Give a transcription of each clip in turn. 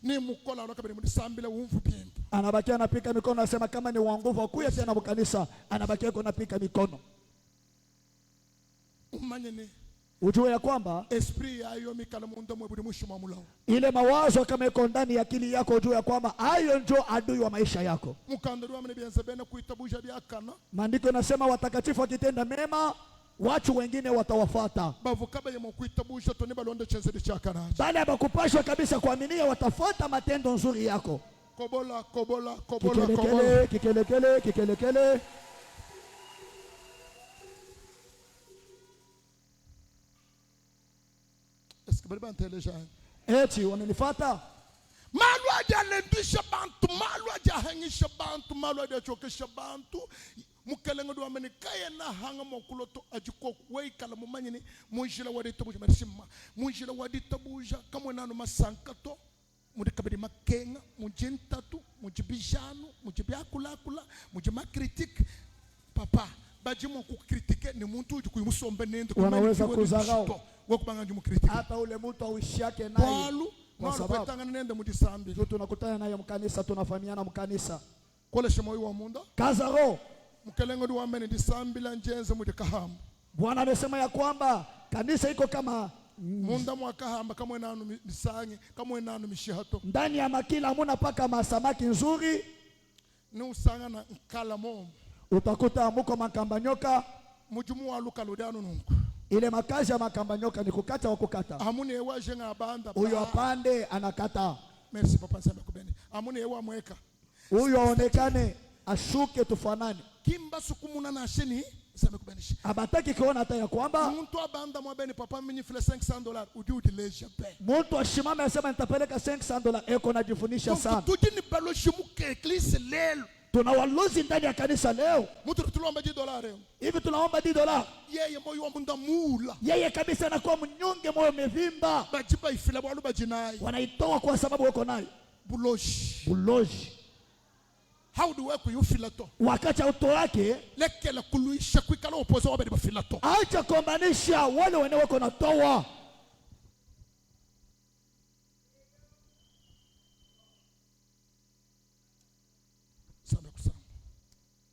ni mukola lokabiri mudisambile umvu pimba. Anabakia anapika mikono, anasema kama ni wanguvu kuya tena mkanisa, anabakia kunapika mikono. Umanyene ujue ya kwamba esprit ayo mikala mundo mwebudi mushuma mulao. Ile mawazo kama iko ndani ya akili yako, ujue ya kwamba hayo ndio adui wa maisha yako. Mukandori wa mnebianza bena kuitabusha byakana. Maandiko yanasema watakatifu wakitenda mema, watu wengine watawafuata. Bavukaba yemo kuitabusha toni balonde chenzeli chakana. Baada ya bakupashwa kabisa kuaminia, watafuata matendo nzuri yako. Kobola. Kikelekele. Eti wamenifuata. Malu aja lendisha bantu, malu aja hangisha bantu, malu aja chokesha bantu. Mukelengo do amene kaya na hanga mokuloto ajiko wei kala mumanyini munjila wadi tabuja marisima munjila wadi tabuja kamwe nano masankato mudikabiri makenga mujintatu mujibijano mujibyakula mujimakritik papa bajimo kukritike ni muntu uji kuyimusombe nende wanaweza kuzarau wakubanga njumukritike hata ule mtu auishiake naye palu kwa sababu nende mudisambi tunakutana naye mkanisa, tunafahamiana mkanisa kole shemo wa munda kazaro mkelengo do amene disambila njenze mudikahamu. Bwana amesema ya kwamba kanisa iko kama munda mwakahamba kama nanu misange kama nanu mishato ndani ya makila hamuna paka masamaki nzuri ni usanga na nkala momo utakuta muko makambanyoka mujumu wa luka lodano nungu. Ile makazi ya makambanyoka ni kukata wa kukata. Amune ewa jenga abanda huyo apande anakata. Merci papa nsema kubeni. Amune ewa mweka huyo aonekane ashuke tufanane kimba sukumuna na sheni nsema kubenisha abataki kuona hata ya kwamba mtu abanda mwabeni papa mimi file $500 udi leisure pay. Mtu ashimame asema nitapeleka $500 eko najifunisha sana. Tujini balo shimuke eglise lelo. Tuna walozi ndani ya kanisa leo. Mtu tulomba $10 leo. Hivi tunaomba $10. Yeye moyo wa munda mula. Yeye kabisa anakuwa mnyonge, moyo umevimba. Bajiba ifila balo bajinai. Wanaitoa kwa sababu wako nayo. Buloji. How do work you feel to? Wakati auto yake lekela kuluisha kwikala opozo wabedi bafila to. Acha kombanisha wale wenyewe wako natoa.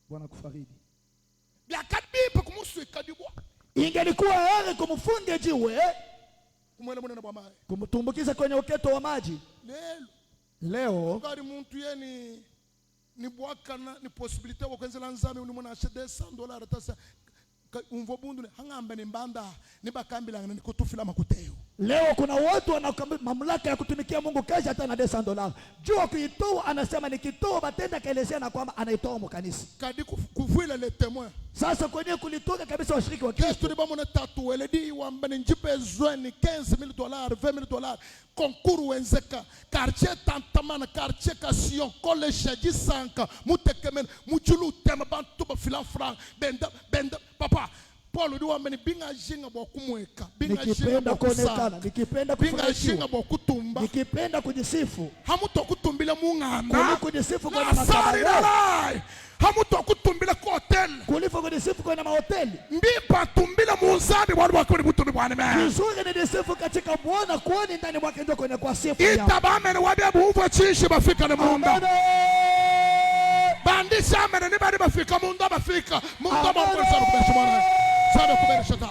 Bwana kufaridi. Byakadipa kumusu ikadibwa. Ingelikuwa heri kumfunge jiwe, kumwele mwana bwa mai, kumtumbukiza kwenye uketo wa maji. Leo ngari muntu yeni ni bwakana ni possibility wa kwenzela nzame uni mwana ashe $100 tasa umvo bundu hangamba ni mbanda ni bakambila ni kutufila makuteo. Leo kuna watu wana mamlaka ya kutumikia Mungu kazi hata na $100. Jua kuitoa anasema nikitoa batenda kaelezea na kwamba anaitoa mkanisa. Kadi kuvuila le témoin. Sasa kwenye kulitoka kabisa washiriki wa Kristo. Kristo ni bamu na tatu weledi wambani njipe zweni $15,000 $20,000 konkuru wenzeka quartier tantamana quartier Sion college jisanka mutekemene mujulu tema bantu ba filafra benda papa Paul diwa meni binga jinga bwa kumweka binga jinga bwa kuonekana nikipenda jinga bwa kutumba nikipenda kujisifu hamuto kutumbila mungana kujisifu kwa makabari hamuto kutumbila kwa hotel kulifa kujisifu kwa mahoteli mbipa tumbila muunzadi wadu wakuri butumbi bwane me vizuri ni disifu katika muona kuoni ndani mwake ndio kwenye kwa sifu yao itabamene wabebu uva chishi bafika na munda bandisha amene ni bari bafika munda bafika munda mwakwesa kubesha mwana sabe kuberesha ta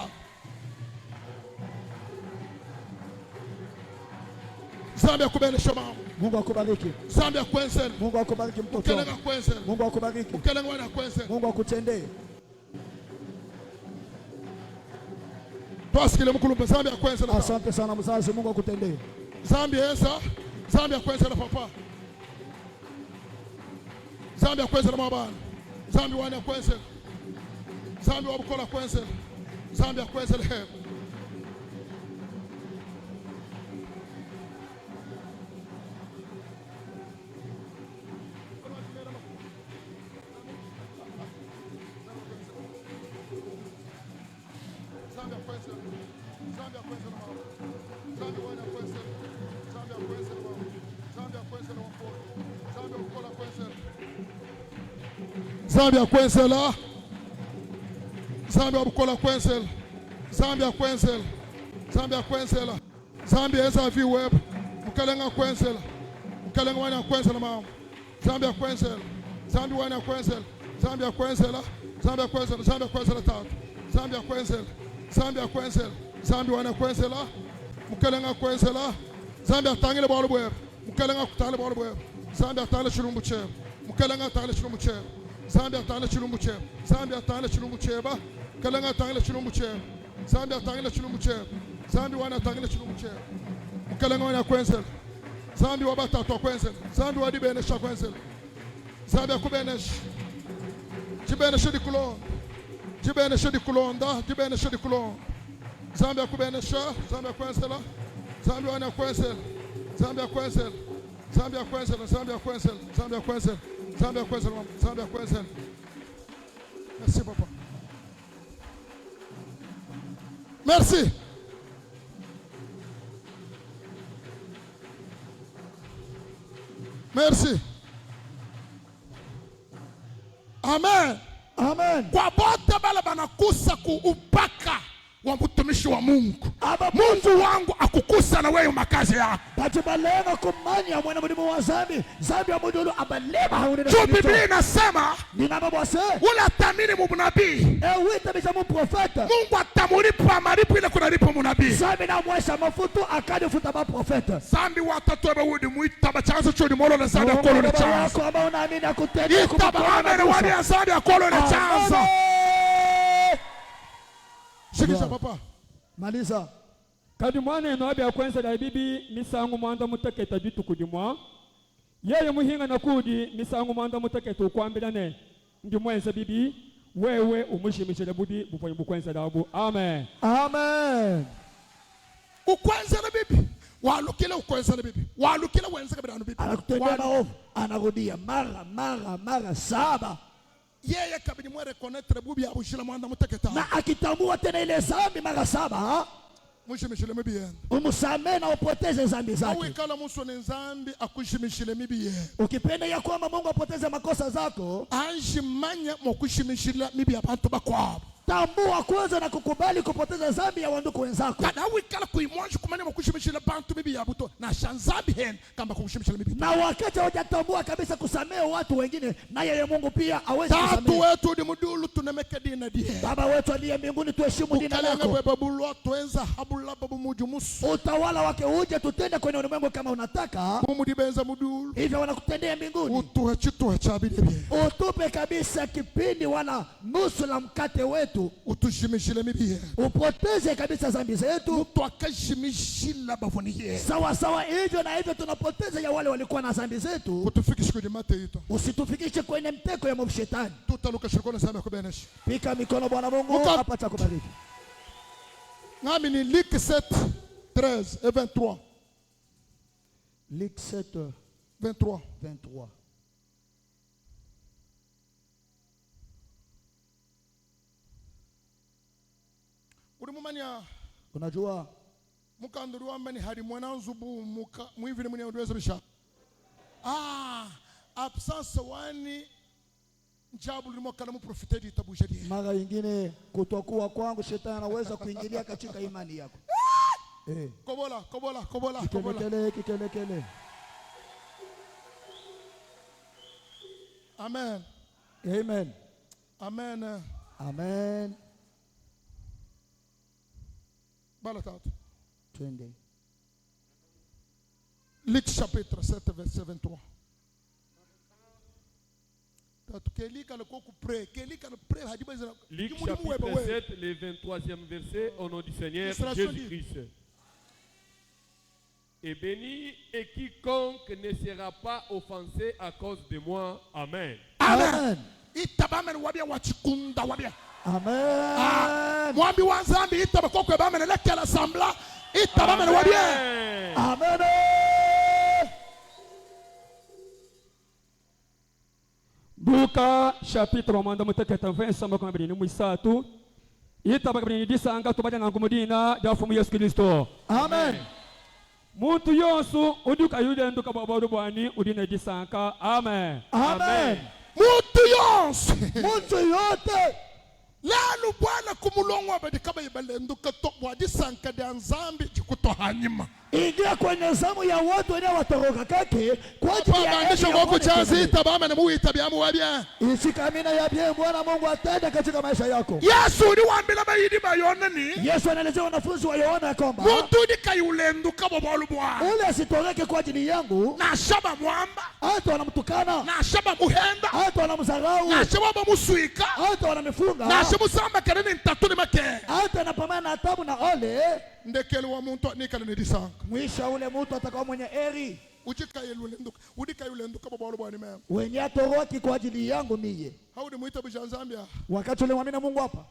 Zambia kuberesha mama. Mungu akubariki. Zambia kwenzela. Mungu akubariki mtoto. Ukelenga kwenzela. Mungu akubariki. Ukelenga wana kwenzela. Mungu akutendee. Tuasikile mkulumbe Zambia kwenzela. Asante sana mzazi, Mungu akutendee. Zambia eza, Zambia kwenzela papa. Zambia kwenzela mabana. Zambia wana kwenzela. Zambia wabukola kwenzela. Zambia kwenzela hebo. Zambia kwenzela. Zambia wabukola kwenzela. Zambia kwenzela. Zambia kwenzela. Zambia eza vi web. Mkalenga kwenzela. Mkalenga wana kwenzela mama. Zambia kwenzela. Zambia wana kwenzela. Zambia kwenzela. Zambia kwenzela. Zambia kwenzela tatu. Zambia kwenzela. Zambia kwenzela. Zambia wana kwenzela. Mkalenga kwenzela. Zambia tangile bolo bwe. Mkalenga kutale bolo bwe. Zambia tale chirumbu che. Mkalenga tale chirumbu che. Zambia tale chirumbu che. Zambia tale chirumbu che ba. Mkalenga tale chirumbu che. Zambia tale chirumbu che. Zambia wana tale chirumbu che. Mkalenga wana kwenzela. Zambia wabata to kwenzela. Zambia wadi benesha kwenzela. Zambia kubenesh. Jibenesha di kulon. Jibenesha di kulonda. Jibenesha di kulon. Zambia kubenesha. Zambia kwenzela. Zambia wana kwenzela. Zambia kwenzela. Zambia kwenzela. Zambia kwenzela. Zambia kwenzela. Zambia kwenzela. Zambia kwenzela. Merci papa. Merci. Merci. Amen. Amen. Kwa bote bala banakusa kuupaka wa mtumishi wa Mungu. Mungu wangu akukusa na wewe makazi yako. Batubalema kumanya mwana mudimu wa zambi. Zambi ya mudulu abalema haunina. Juu Biblia inasema Ningama mwase. ule atamini munabii. Wita bisa muprofeta. Mungu atamulipa maripu ile kunalipa munabii. Zambi na mwesha mafutu akadi futa maprofeta. Zambi watatu ebe wudi muita bachanzo chudi molo na zambi ya kolo na chanzo. Kwa amba unaamini akutende. Ita bahamene wadi ya zambi ya kolo na chanzo. Shikisha papa. Maliza. Kadi mwana eno abya kwenza da bibi misangu mwanda mutaketa bitu kudimwa. Yeye muhinga na kudi misangu mwanda mutaketa ukwambirane. Ndi mwenza bibi wewe umushimishile budi bufanyi bukwenza dabu. Amen. Amen. Ukwenza na bibi. Walukile ukwenza na bibi. Walukile wenza kabila na bibi. Anakutendea maovu. Anarudia mara saba. Yeye kabini mwe reconnaître bubi ya bushila mwanda mutaketa. Na akitambua tena ile zambi mara saba. Mushimishile mibiye. Umusamee na upoteze zambi zake. Awe kala muso ni zambi akushimishile mibiye. Ukipenda ya kwamba Mungu apoteze makosa zako, anjimanya mokushimishila mibiye abantu bakwabo. Tambua kwanza na kukubali kupoteza zambi ya wandugu wenzako. Kada wikala kuimwanji kumanya mokushimishila bantu mibiye abuto na shanzambi hen kamba kushimishila mibiye. Na wakati hujatambua kabisa kusamehe watu wengine, na yeye Mungu pia aweze kusamehe. Tatu wetu di mudulu tunemeke dina die. Baba wetu aliye mbinguni, tuheshimu jina lako. Ukalenge babulo tuenza habula babu mujumusu. Utawala wake uje tutende kwenye ulimwengu kama unataka. Mudibenza mudulu. Hivyo wanakutendea mbinguni. Utuhe chitu chabide bie. Utupe kabisa kipindi wala nusu la mkate wetu. Utushimishile mibiye. Upoteze kabisa zambi zetu. Mutu akashimishila bavoniye. Sawa sawa hivyo na hivyo tunapoteza ya wale walikuwa na zambi zetu. Utufikishe kwenye mate ito. Usitufikishe kwenye mteko ya mwovu shetani. Tutaluka shirikona sana kubenesha. Pika mikono Bwana Mungu hapa cha kubariki. Ngami ni Luc 7, 13 et 23. Luc 7, 23. 23. Ulimumanya Unajua mukanduru wambani hari mwananzubu muka mwivile mwenye uduweza bisha. Absence wani njabu limo kana muprofitedi itabusha die. mara nyingine kutokuwa kwangu shetani anaweza kuingilia katika imani yako. Kobola. Kikelekele. Amen. Amen. Amen. Amen. Bala tatu. Twende. Luc chapitre 7 verset 23. Tatu kelika le koku pray, kelika le pray hadiba zina. Luc chapitre 7 le 23e verset au nom du Seigneur Jésus-Christ. Et béni et quiconque ne sera pas offensé à cause de moi. Amen. Amen. Itabamen wabia wachikunda wabia. Amen. Mwambi wanzambi itabakokwe bamen lekela sambla itabamen wabia. Amen. Luka chapitre manda mutaketa 20 samba kwa bini mwisatu. Itabakabini disanga tubanya na ngumudina dafu Yesu Kristo. Amen. Muntu yonsu uduka yude nduka babaru bwani udine disanga. Amen. Amen. Muntu yote lalu bwana kumulongo abadi kaba ibale nduka to bwadi sanka de anzambi chikuto hanyima. ingia kwenye zamu ya watu wanaowatoroka kake kwa ajili ya bandisho wako chazi tabama na muita byamu wabya isikamina ya bien Bwana Mungu atende katika maisha yako. Yesu ni wambila bayidi bayona ni Yesu anaelezea wanafunzi wa Yohana kwamba mtu ni kayulendu kabo bolubwa ule asitoreke kwa ajili yangu na shaba mwamba hata wanamtukana na shaba muhenda hata wanamdharau na shaba muswika hata wanamfunga na shaba samba kanene ntatu ni make hata anapambana na tabu na ole ndekele wa muntu nikale ni disanga mwisho ule mtu atakuwa mwenye eri ujika yelulendu udika yulendu kabo bolubwa ni mema wenye atoroki kwa ajili yangu mie. haudi muita bujanzambia Wakati ule mwamini Mungu hapa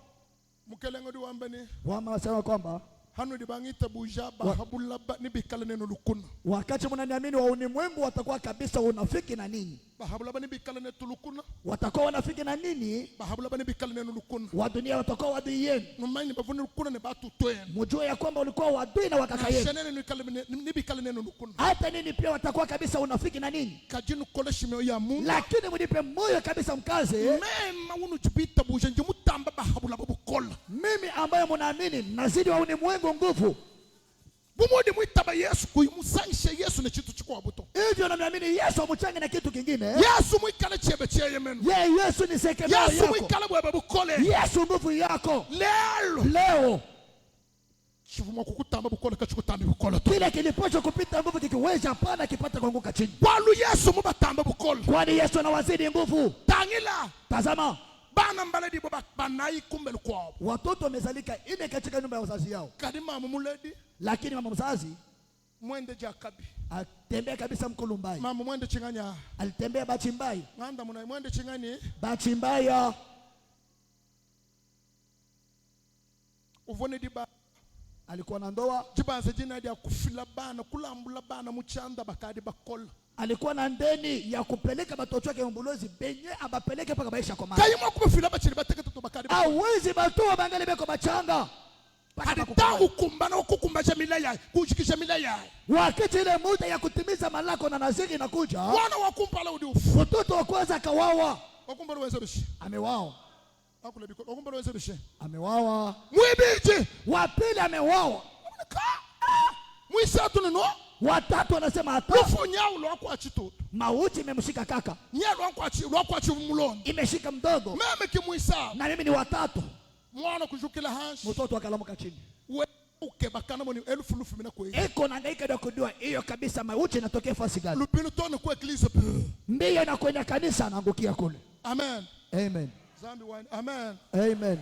mukelengo di wambani wama wasema kwamba hanu di bangita buja bahabulaba ni bikale neno lukuna wakati mnaniamini wa ulimwengu watakuwa kabisa unafiki na nini? bahabulaba ni bikale neno lukuna Watakuwa wanafiki na nini? bahabulaba ni bikale neno lukuna Wa dunia watakuwa wadui yenu. numanyi bavuni lukuna ne batu twenu Mjue ya kwamba ulikuwa wadui na wakaka yenu. shenene ni bikale neno lukuna Hata nini pia watakuwa kabisa unafiki na nini? kajinu kole shimeo ya mungu Lakini mnipe moyo kabisa mkaze. mema unu jibita buja nje mutamba bahabulaba bukola Mimi ambaye mnaamini nazidi wa ulimwengu nguvu. bumudi muitaba Yesu kuimusanisha Yesu ne chitu chikwa buto Hivyo namwamini Yesu amuchange na kitu kingine. Yesu muikale chebe cheye menu Yesu ni sekemeo Yesu yako. muikale bwebe bukole Yesu nguvu yako. lelo Leo chivuma kukutamba bukole kachikutambi bukole tu kile kilipocho kupita nguvu kikiweza hapana kipata kuanguka chini. walu Yesu mubatamba bukole Kwani Yesu anawazidi nguvu. tangila Tazama bana mbaledi bo banayi kumbele kwao watoto wamezalika ine katika nyumba ya wazazi yao, kadima mumuledi lakini mama mzazi mwende jakabi atembea kabisa Mkulumbai, mama mwende chinganya alitembea Bachimbai, nganda muna mwende chingani Bachimbaya uvone diba alikuwa na ndoa, jibanze jina dia kufila bana kulambula bana muchanda bakadi bakola alikuwa na ndeni ya kupeleka batoto wake mbulozi benye abapeleke paka maisha kwa mama. kayimo kufila bachiri bateke toto bakadi Awezi batoa bangali beko bachanga hadi tangu kumbana ukukumbacha milaya kushikisha milaya wakati ile muda ya kutimiza malako na naziri inakuja, wana wakumpala udiufu mtoto wa kwanza akawawa, wakumbala wenza bishi amewawa, akule biko wakumbala wenza bishi amewawa. mwibiji Wa pili amewawa, mwisatu nino watatu anasema hata lufu nyau lwako achitoto mauti imemshika kaka, nya lwako achi muloni imeshika mdogo, meme kimwisa na mimi ni watatu. mwana kujukila hanshi Mtoto akalamuka chini, we uke bakana moni elfu lufu mina kwe eko na ngaika ndio kujua hiyo kabisa mauti inatokea fasi gani. lupino tone kwa eglise Mbio na kwenye kanisa anaangukia kule. amen Amen. zambi wine amen Amen.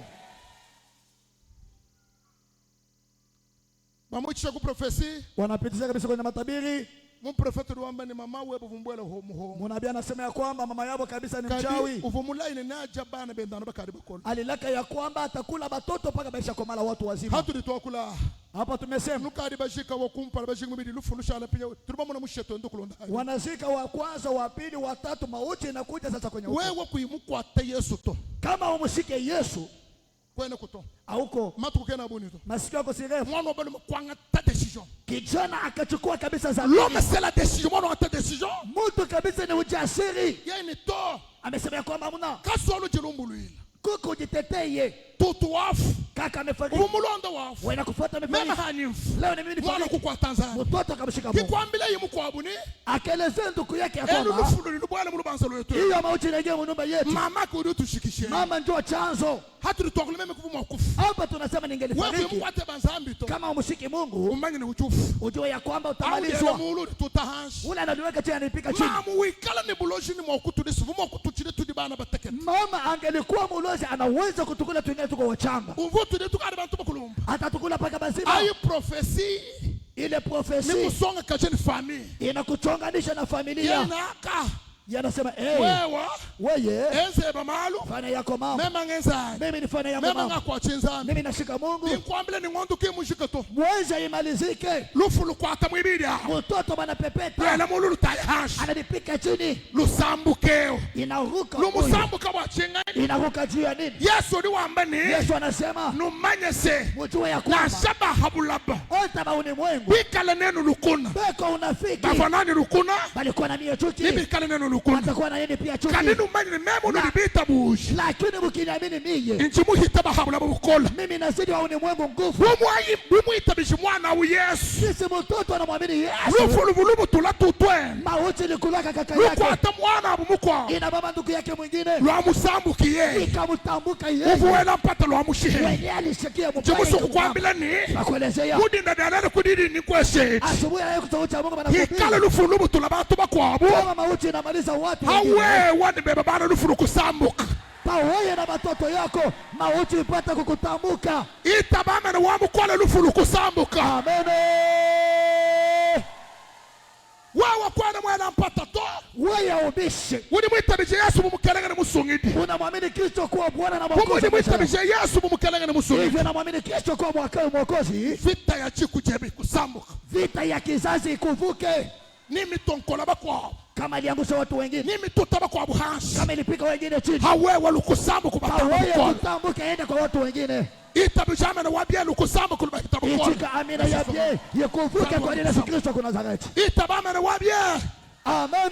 bamuchisha ku profesi Wanapitisha kabisa kwenye matabiri. muprofeti ruamba ni mama webo vumbwele homo Munabii anasema ya kwamba mama yao kabisa ni kadi mchawi. uvumulaine naja bana bendana bakadi bakola Alilaka ya kwamba atakula batoto mpaka maisha komala watu wazima. hatu ditwakula Hapa tumesema nukadi bashika wakumpala bashika mubidi lufu lushala pia turuba muna musheto ndukulonda wanazika wa kwanza, wa pili, wa tatu, mauti inakuja sasa kwenye huko. wewe kuimukwata Yesu to Kama umshike Yesu kwene kuto auko matu kena abuni to masikio yako si refu. mwana obali kwanga ta decision Kijana akachukua kabisa za l'homme c'est la décision mwana ta decision mtu kabisa, ni ujasiri. yeye ni to Amesema ya kwamba mna kasolo jilumbuluila kuku ujiteteye. tutu wafu Kaka amefariki, umulonda wafu wewe kufuata mema amefariki. hanimfu Leo ni mimi mwana nifariki. kukwa Tanzania Mtoto akamshika Mungu, kikwambile yimu kwa abuni akaelezea ndugu yake ya elu kwamba lufulu lubwale mulubanza lwetu hiyo mauti inaingia nyumba yetu. mama kuri tushikishe Mama ndio chanzo. hatu litwakule meme kuvuma kufu Hapa tunasema wewe ningelifariki kuimukwate banzambi to kama umshiki Mungu, umanye ni uchufu ujue ya kwamba au utamalizwa. yele mulu tutahanshi Ule analiweka chini, anipika chini. mamu wikala ni buloji ni mwakutulisi vumo kutuchile tudi bana bateke Mama angelikuwa mulozi, anaweza kutukula tuingine tuko wachanga, uvutu de tukari bantu bakulumba atatukula paka bazima. ayi profesi Ile ni profesi kusonga kacheni famille inakuchonganisha na familia. yenaka Yanasema wewa weye enze bamalu fanya yako mama, mema ngenzani mimi nifanya yako mema mama, ngakwa chinzani mimi nashika Mungu, inkwambile ni ngondu kimushika to mweza imalizike. lufu lukwata mwibidi aho Mtoto bana pepeta yele mulu lutayihashi ananipika chini, lusambukeo inaruka huyu. lumusambuka wachingani Inaruka juu ya nini? Yesu ni wambani Yesu anasema numanyese mjue ya na kwamba shaba habulaba hata ulimwengu wikale nenu lukuna beko unafiki bafanani lukuna balikuwa na mio chuki, nibikale nenu lukundu watakuwa na yeye pia chuki. kanini umanyire memo nulibita buji Lakini mkiniamini mie, inji muhita bahabula bukola mimi nazidi wa ulimwengu nguvu. bumwitabisha mwana wa Yesu Sisi mtoto anamwamini Yesu. lufu lubulubu tulatutwe Mauti likulaka kaka yake, lukwata mwana abumukwa ina baba ndugu yake mwingine, lwamusambukiye ikamtambuka yeye uvuwela mpata lwamushihe mwenye alishikia mbaya. chimusuku kwambila ni Nakuelezea kudinda dalala kudidi ni kweseti asubuhi ya kutaucha Mungu banakuambia hikala lufu lubu tulabatu bakwabo kama mauti inamaliza watu wengine, hawe wani beba bana lufu lukusambuka pamoja na watoto yako mauti ipata kukutambuka. itabamene wamukwala lufu lukusambuka Amen. wawa kwana mwana mpata to Wewe ubishi uni mwitabisha Yesu mumukelengene musungidi unamwamini Kristo kuwa Bwana na umuni Mwokozi. mwitabisha Yesu mumukelengene musungidi Hivyo namwamini Kristo kuwa Mwokozi. vita ya chiku jebi kusambuka Vita ya kizazi ikuvuke. nimi tonkola bakwabo Kama iliangusha watu wengine, nimi tutaba kwa buhansi kama ilipika wengine chini, hawe walukusambuka bataba wewe bukola kutambuka ende kwa watu wengine. itabijamene wabye lukusambuka lubahita bukola Itika amina ya bie yekuvuke kwa Yesu Kristo kuna Nazareti. itabamene wabye Amen.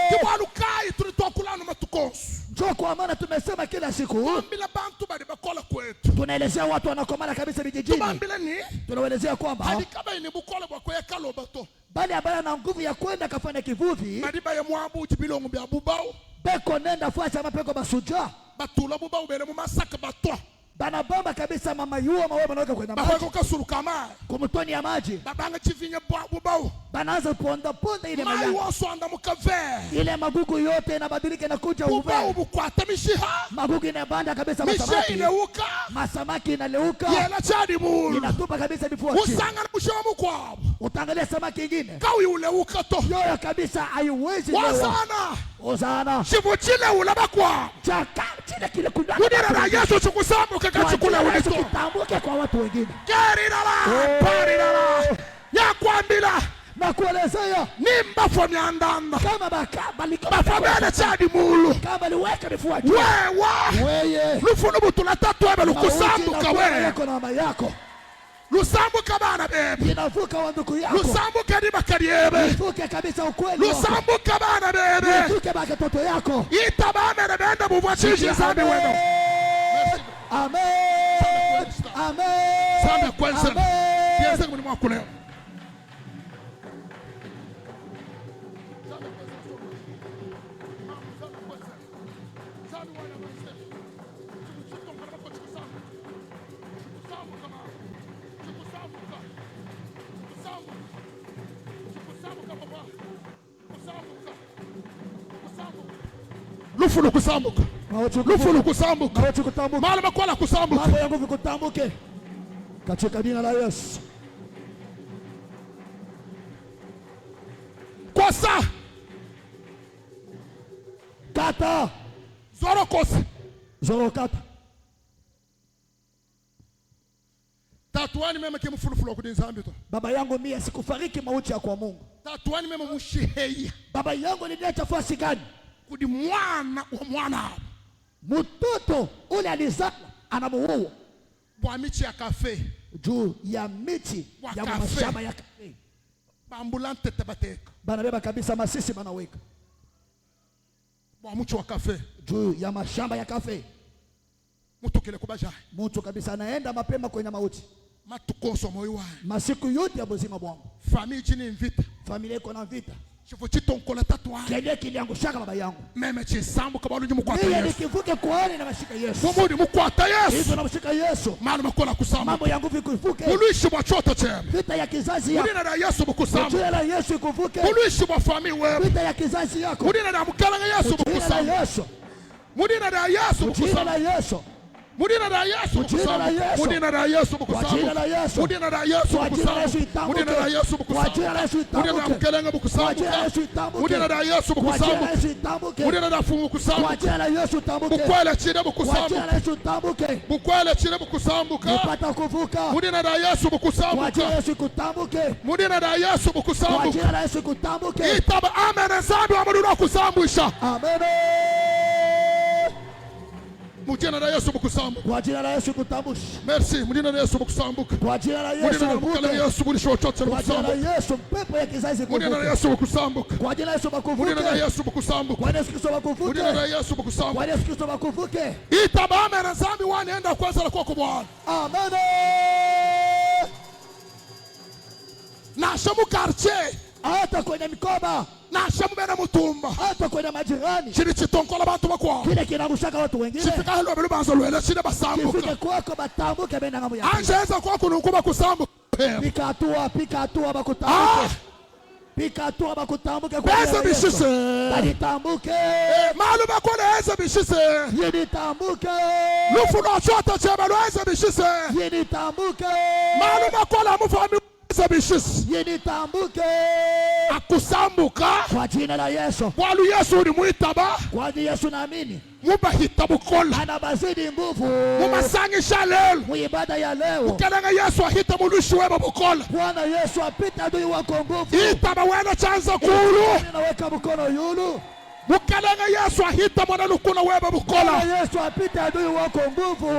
kiwalukai tulitokulana matukosu Njoo kwa maana tumesema kila siku, tubambila bantu bali bakola kwetu tunaelezea watu wanakomana kabisa vijijini. tubambila ni Tunaelezea kwamba hadikaba ini bukola bwakweka lobato bali ambaye ana nguvu ya kwenda kafanya kivuvi, madiba ya mwabu chibilongo bya bubao beko nenda fuacha mapeko basuja batula bubao bele mu masaka batwa banabamba kabisa mama yuo mawe banaweka kwenye maji bahweko kasuruka mai kumtoni ya maji, babanga chivinya bubao banaanza ponda ponda ile mai maji, woso anda mukave ile magugu yote inabadilika inakuja bubao uve, bukwata mishiha magugu inabanda kabisa, mishe masamaki ineuka masamaki inaleuka, yela chadi mulu inatupa kabisa vifua chini. usangana mushewa mukwabo Utaangalia samaki ingine kawi uleuka to yoyo kabisa haiwezi lewa. wasana Ozana shivuchile ulaba kwabo chaka chile kile kuna kudira na Yesu chikusambuka kachukula ulito kitambuke kwa watu wengine. kerirala parirala yakwambila Na kuelezea nimba fo myandanda kama bakaba bafabele chadi mulu kama liweka vifua chini. wewa Weye lufunu butula tatu ebe lukusambuka we yako na mama yako lusambuka bana bebe inavuka wa ndugu yako, lusambuka ni bakariebe ivuke kabisa ukweli wako, lusambuka bana bebe ivuke baka toto yako. itabamene benda bubwachishe zambi weno Amen. Amen. zambi kwense Amen. kienze kumuni mwakuleo lufunu kusambuka lufunu kusambuka Mauti kutambuka, mala makwala kusambuka mambo yangu vikutambuke katika jina la Yesu. kosa Kata zoro kosa zoro kata tatuani meme kimufulufulu kudi nzambi to baba yangu mie sikufariki mauti ya kwa Mungu. tatuani meme mushiheya Baba yangu niliacha fasi gani? kudi mwana wa mwana Mtoto ule alizala anamuua bwa michi ya kafe juu ya miti Wa ya kafe. mashamba ya kafe, bambulante tebateka banabeba kabisa masisi banaweka bwa muchi wa kafe juu ya mashamba ya kafe. mutukile kubajahi Mtu kabisa anaenda mapema kwenye mauti, matukoso moyo wani masiku yote ya buzima bwangu. famili chini mvita Familia iko na vita, chifu chitonkola tatuani kile kiliangushaka baba yangu. meme chisambuka balunji mukwata Mimi Yesu nikivuke kuhani na mashika Yesu, mumudi mukwata Yesu hivyo namshika Yesu, manu makola kusambuka mambo yangu vikuvuke. muluishi mwa choto cheme Vita ya kizazi yako, mudina na Yesu mukusambuka jina la Yesu ikuvuke. muluishi mwa famili wewe Vita ya kizazi yako, mudina na mkalanga Yesu jina la mukusambuka Yesu, mudina na Yesu jina mukusambuka la Yesu, mudina na Yesu Jina la Yesu. mudina na Yesu kwa jina la Yesu, mudina na Yesu kwa jina la Yesu itambuke, mudina na Yesu kwa jina la Yesu mudina na itambuke, mkelenge kwa jina la Yesu mukusambuka itambuke, mudina na Yesu kwa jina la mukusambuka Yesu itambuke, mudina na fumu kwa kusambuka jina la Yesu itambuke, bukwele chine kwa jina mukusambuka la Yesu itambuke, bukwele chine mukusambuka nipata kuvuka, mudina na Yesu kwa jina la mukusambuka Yesu kutambuke, mudina na Yesu kwa mukusambuka jina la Yesu kutambuke. itaba amene zambi wa mudu kusambwisha Amen. Mujina na Yesu bukusambuka. Kwa jina la Yesu kutambushi. Merci. Mujina na Yesu bukusambuka. Kwa jina la Yesu Mujina na Yesu bulisho chochote kwa jina bukusambuka. la Yesu pepo ya kizazi Mujina na kuvuke. Yesu bukusambuka. Kwa jina la Yesu bakuvuke. Mujina na Yesu bukusambuka. Kwa Yesu Kristo bakuvuke. Mujina na Yesu bukusambuka. Kwa Yesu Kristo bakuvuke. Itabame na zambi wanaenda kwanza la kwako Bwana. Amen. Na shamu quartier. Hata kwenye mikoba, Na shamu bena mutumba. hata kwenye majirani, Chini chitonkola bantu bakwa. kile kinarushaka watu wengine Chifika hilo belu banzo lwele chine basambuka. kifike kwako batambuke bena ngamu ya Anjeza kwako nukuba kusambuka. pika hatua bakutambuke. Pika hatua bakutambuke kwa Beza bishise. balitambuke. Malu bakona eza bishise. Yinitambuke. Lufu no chota cheba lo eza bishise. Yinitambuke. Malu bakola mufami eza bishise. Yinitambuke. Akusambuka. Kwa jina la Yesu. Walu Yesu ni muitaba. Kwa jina Yesu naamini. Mubahita bukola. Anabazidi nguvu. Mumasangisha lelo. Muibada ya leo. Kelenge Yesu ahita mulushi weba bukola. Bwana Yesu apita adui wako nguvu. Itaba wena chanza kulu. Naweka mkono yulu. Mukelenge Yesu ahita mwana lukuna weba bukola. Bwana Yesu apita adui wako nguvu.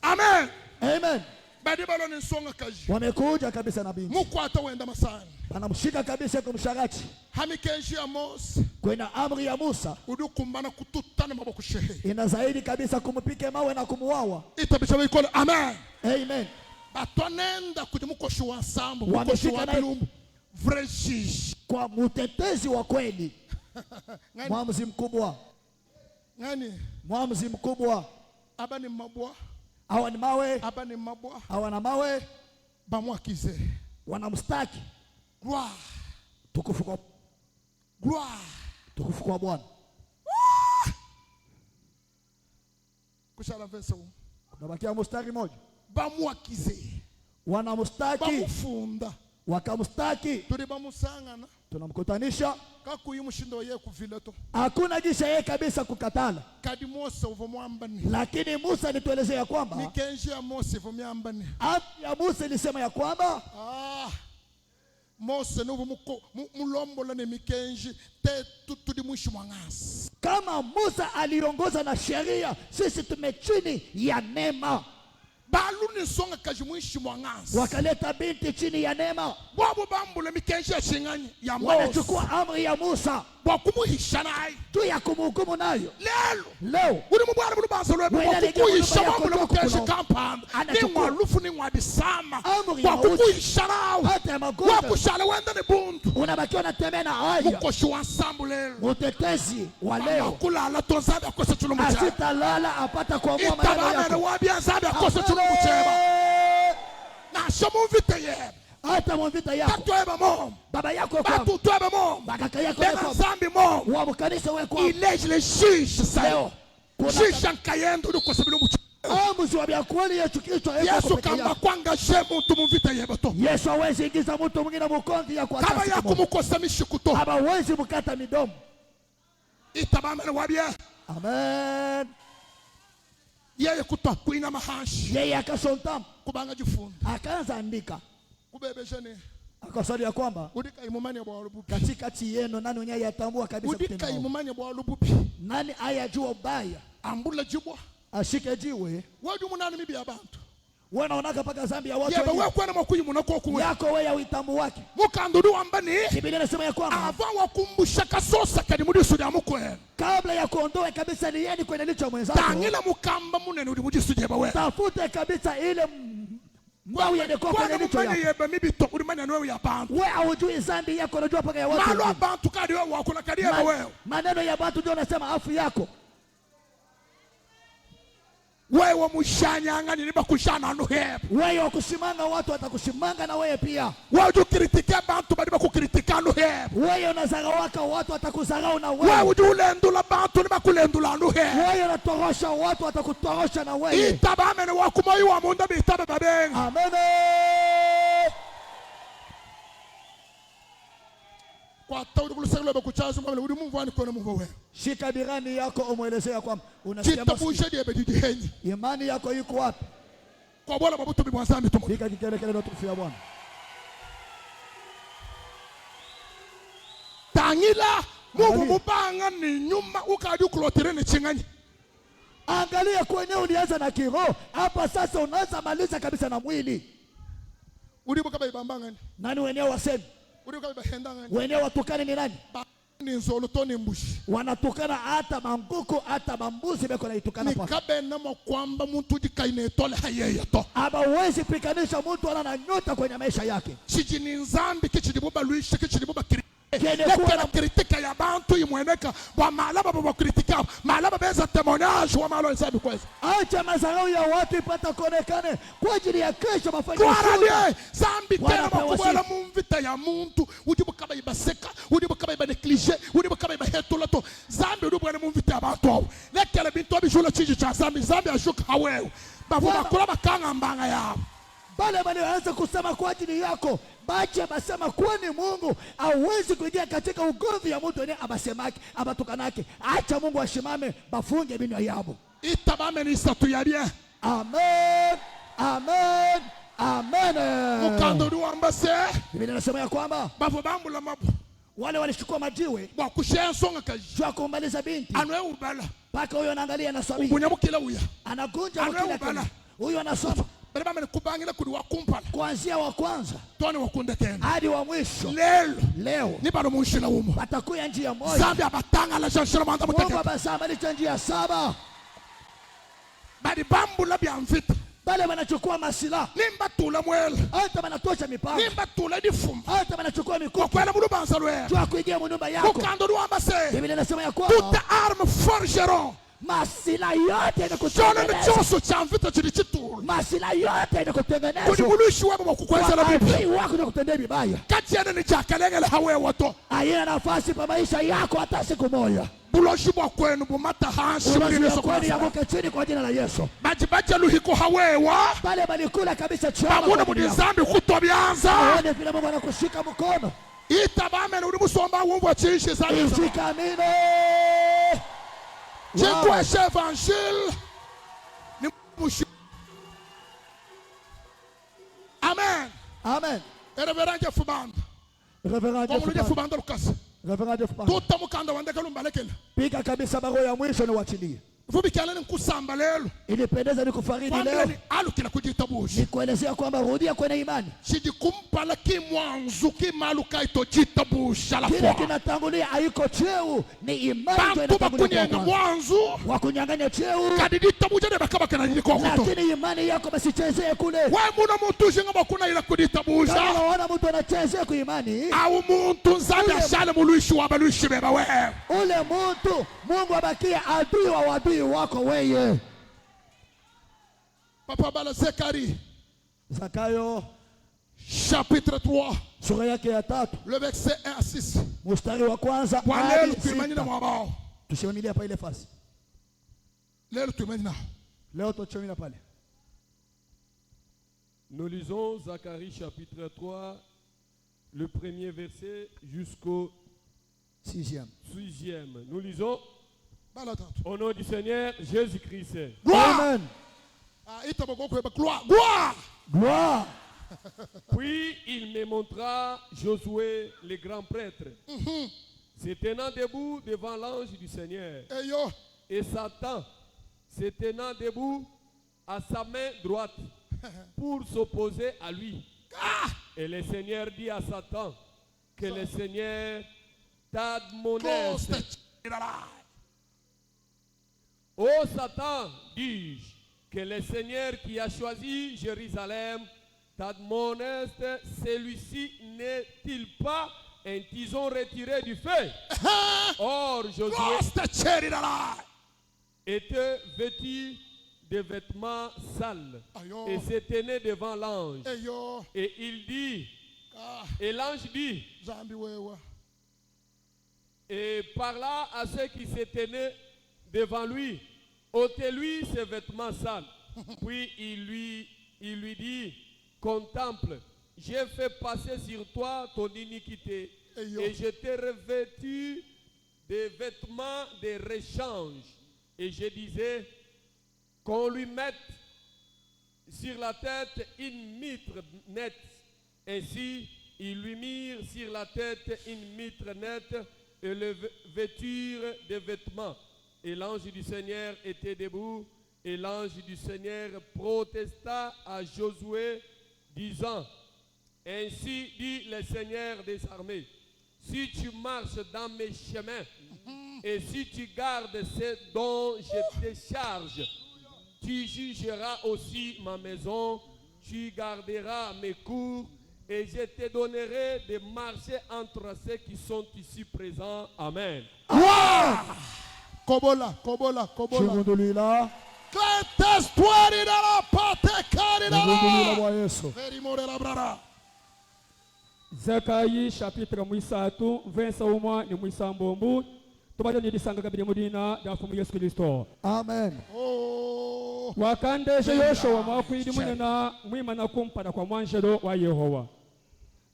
Amen. Amen. Badibalo ni nsonga kaji. Wamekuja kabisa na binti. Mukwata wenda masani. Anamshika kabisa kwa msharati. Hamikenji ya Mose. Kwena amri ya Musa. Udukumbana kututana maboko shehe. Ina zaidi kabisa kumupike mawe na kumuwawa. Itabisha wikola. Amen. Amen. Batonenda kudi mukoshi wa sambu. Mukoshi Wamefika wa na bilumbu. Vrejish. kwa mtetezi wa kweli. Mwamuzi mkubwa. Ngani? Mwamuzi mkubwa. Aba ni mabwa. Hawa ni mawe. Aba ni mabwa. Hawa na mawe. Bamwakize. Wanamstaki. Gloire. Tukufu kwa Gloire. tukufu kwa Bwana. Kushala verse huu. Kunabakia mstari moja. Bamwakize. Wanamstaki. Bamufunda. Wakamstaki. Turi bamusangana. Tunamkutanisha. Kakuyi mushindo ye kuvileto. Hakuna jinsi yeye kabisa kukatala. Kadi Mose uvomwambani. Lakini Musa alituelezea kwamba Mikenji ya Mose uvomwambani. amri ya Musa ilisema ya kwamba Mose nuvu mulombola ne mikenji te tutudi mwishi mwangasi. kama Musa aliongoza na sheria, sisi tumechini ya neema. Balu ni songa kaji mwishi mwangasi. Wakaleta binti chini ya neema. Wabu bambule mikenji ya chingani ya Mose. Wanachukua amri ya Musa Wakumuhishanai. tu ya kumhukumu nayo. Leo uri mubwana muri basalo wakukuhisha bambule mukenji kampanda. Ni mwalufu ni mwadisama. Wakukuhishanawo. Hata ya magonjwa. Wakushala wenda ni bundu. Unabakiwa unatembea na haya. Mukoshi wa nsambu lelo. Mutetezi wa leo. Kulala tonzabe akose chulumu chema. Asitalala apata kuamua maneno Itabana yako. wabia nzabe akose chulumu chema. Na shomu vite ye. Hata mwavita yako. Tatueba mo. Baba yako kwa. Batu tuebe mo. Bakaka yako Bena kwa. zambi mo. Wa mkanisa wewe kwa. Ilejile shish sayo. Kuna Shisha nkayendo ukose bilumu chema. amuzi wa biakweli Yesu Kristo Yesu kama kwanga shemu tumuvita ye bato. Yesu hawezi ingiza mtu mwingine mkonzi ya kwa Kama ya kumukose mishikuto. hawezi mkata midomo. Itabana wabia. Amen. Yeye kutokuina mahashi. Yeye akasontam Kubanga jifunda. akaanza andika Kubebeshane. akasali ya kwamba Udika imumani bwa lubupi. katikati yenu nani mwenye yatambua kabisa Udika kutenda. imumani bwa lubupi. Nani ayajua ubaya Ambula jibwa. ashike jiwe. Wadu munani mibi abantu. Wewe unaona paka zambi ya watu Yeba wengi. wewe kwena makuyi munako kuwe. Yako wewe ya uitambu wake. Mukandudu wambani. Biblia inasema ya kwamba Ava wakumbusha kasosa kadi mudisu ya mukwe. kabla ya kuondoa kabisa ni yeni kwenye licho mwenzako. Tangila mukamba munene udi mudisu jeba wewe. Tafute kabisa ile mbao yende kwa kwenye licho Mwana yako. yeba mibi to udi manya nwewe ya bantu. Wewe hujui zambi yako unajua paka ya watu. Malo wengine. abantu kadi wewe wakula kadi yeba wewe. Maneno ya watu ndio unasema afu yako. Wewe mushanyanga niba kushana anu heba. Wewe wakushimanga watu watakushimanga na wewe pia. Wewe ukiritika bantu badiba kukiritika anu heba. Wewe unazagawaka watu watakuzagau na Wewe wewe. ulendula bantu niba kulendula anu heba. Wewe unatorosha watu watakutorosha na wewe. Itabamene wakumayi wa munda bitabe babenga. Amen. Kwa tauri kulusagula bakuchazu mwamele udi mungu wani kone mungu wewe. Shika birani yako umwelezea kwamba unasikia Chitabushe diye bedihenyi. imani yako iko wapi? Kwa bwana mabuto bibwanzami tumo. Pika kikelekele na tukufu ya Bwana. Tangila Mungu mubanga ni nyuma ukadi ukulotire ni chingani. Angalia kwenye ulianza na kiroho, hapa sasa unaanza maliza kabisa na mwili. Uribu kaba ibambanga ni. Nani wenyewe wasemi? Uribu kaba ibahendanga ni. Wenyewe watukane ni nani? Ni nzoluto ni mbushi. Wanatukana hata manguku hata mambuzi beko naitukana pa. Ni kabe na kwamba mtu jikaine tole hayeya to. Aba uwezi pikanisha mtu ana na nyota kwenye maisha yake. Chiji ni nzambi kichidibuba luisha kichidibuba kiri. Lekena kritika ya bantu imweneka wa malaba baba kritika malaba beza témoignage wa malo nsabi kweza. Acha mazarau ya watu ipata konekane kwa ajili ya kesho mafanikio. Kwa zambi tena bakubwela mumvita ya muntu udibu kaba ibaseka udibu kaba iba neglige udibu kaba iba hetulato zambi udibu bwela mumvita ya bantu. Lekela bintu abijula chiji cha zambi ashuka hawewe babu bakula bakanga mbanga yao. Bale wanaanza kusema kwa ajili yako, bache basema kwani Mungu hawezi kuingia katika ugomvi ya mtu ene abasemake abatukanake. Acha Mungu ashimame bafunge binywa yabo. Itabame ni satu ya bien. Amen. Amen. Amen. Mukando duambase. Biblia inasema ya kwamba babu bambula mabu wale walishukua majiwe kwa kushenga kaji jua kumbaliza binti anwe ubala paka huyo anaangalia na swali kunyamukila uya anagunja mkila kile huyo anasoma bale kubangila kudi wakumpala kuanzia wa kwanza toni wakunda tena hadi wa mwisho. Leo ni bado munshila umo batakuya njia moja. Zambi abatanga la janshira manda muteke Mungu basama ni njia 7 bali bambula bya mvita bale wanachukua masila nimba tula mwela hata wanatosha mipaka nimba tula difumu hata wanachukua mikuki kwela mulu banzalwe jua kuingia nyumba yako. Mukando duambase Biblia inasema ya kwamba toute arme forgeron masila yote ni choso cha mvita chili chitu masila yote ni kutengenezwa kuni mulushi wabo wakukweza la bibi wako na kutendea vibaya kati yana ni chakalengele hawe wato haina nafasi pa maisha yako hata siku moja. Buloshi bwa kwenu bumata hanshi mwini kwenu yamuke chini kwa jina la Yesu. Bajibaja luhiko hawewa bale balikula kabisa chama bamuna mudizambi kutobyanza waone vile Mungu anakushika mkono itabame na ulimusomba wumva chinshi za ishika mine Chikweshe evangile ni mushi. Amen. Amen. Reverend Jeff Band. Reverend Jeff Band Lucas. Reverend Jeff Band. Tuta mukanda wandeka lumbalekela. Pika kabisa baro ya mwisho ni wachilie. Vubikana ni kusamba lelo. Ilipendeza ni kufaridi leo. Alu kila kujitabusha. Ni kuelezea kwamba rudia kwenye imani. Shidi kumpala kimwanzu kimaluka ito jitabusha la kwa. Kile kinatangulia haiko cheu ni imani ndio inatangulia kwa mwanzu. Wakunyang'anya cheu. Kadidi tabuja ne bakaba kana ni kwa kuto. Lakini imani yako basichezee kule. Wewe muna mtu jinga bakuna ila kuditabusha. Kama unaona mtu anachezea kwa imani. Au mtu nzambi ashale muluishi wa baluishi beba wewe. Ule mtu Mungu abakia adui wa wadui wako weye. Papa bala Zakayo chapitre 3 sura yake ya 3 le verset 1 à 6 mstari wa kwanza hadi 6. Tusimamilia hapa ile fasi. Leo tuchomina pale. Nous lisons Zacharie chapitre 3 le premier verset jusqu'au 6e. Nous lisons au nom du Seigneur Jésus-Christ. Amen. Gloire. Puis il me montra Josué le grand prêtre, se tenant debout devant l'ange du Seigneur. Et Satan se tenant debout à sa main droite pour s'opposer à lui. Et le Seigneur dit à Satan que le Seigneur t'admoneste. Ô Satan, dis-je, que le Seigneur qui a choisi Jérusalem t'admoneste, celui-ci n'est-il pas un tison retiré du feu? Or, Josué était vêtu de vêtements sales et se tenait devant l'ange. Et il dit, et l'ange dit, et parla à ceux qui se tenaient devant lui, ôtez-lui ses vêtements sales. Puis il lui dit, contemple, j'ai fait passer sur toi ton iniquité et je t'ai revêtu des vêtements de rechange. Et je disais qu'on lui mette sur la tête une mitre nette. Ainsi, ils lui mirent sur la tête une mitre nette et le vêturent des vêtements. Et l'ange du Seigneur était debout. Et l'ange du Seigneur protesta à Josué, disant, ainsi dit le Seigneur des armées, si tu marches dans mes chemins, et si tu gardes ce dont je te charge, tu jugeras aussi ma maison, tu garderas mes cours, et je te donnerai de marcher entre ceux qui sont ici présents. Amen. Kobola. Chimundulila. Zakayi chapitre mwisatu versa umwa ni mwisambombu tubaje nilisanga kabiri mudina dafumu Yesu Kristo. Amen. Wakandeshe Yoshua mwakwidi munena mwimana kumpada kwa mwanjelo wa Yehova.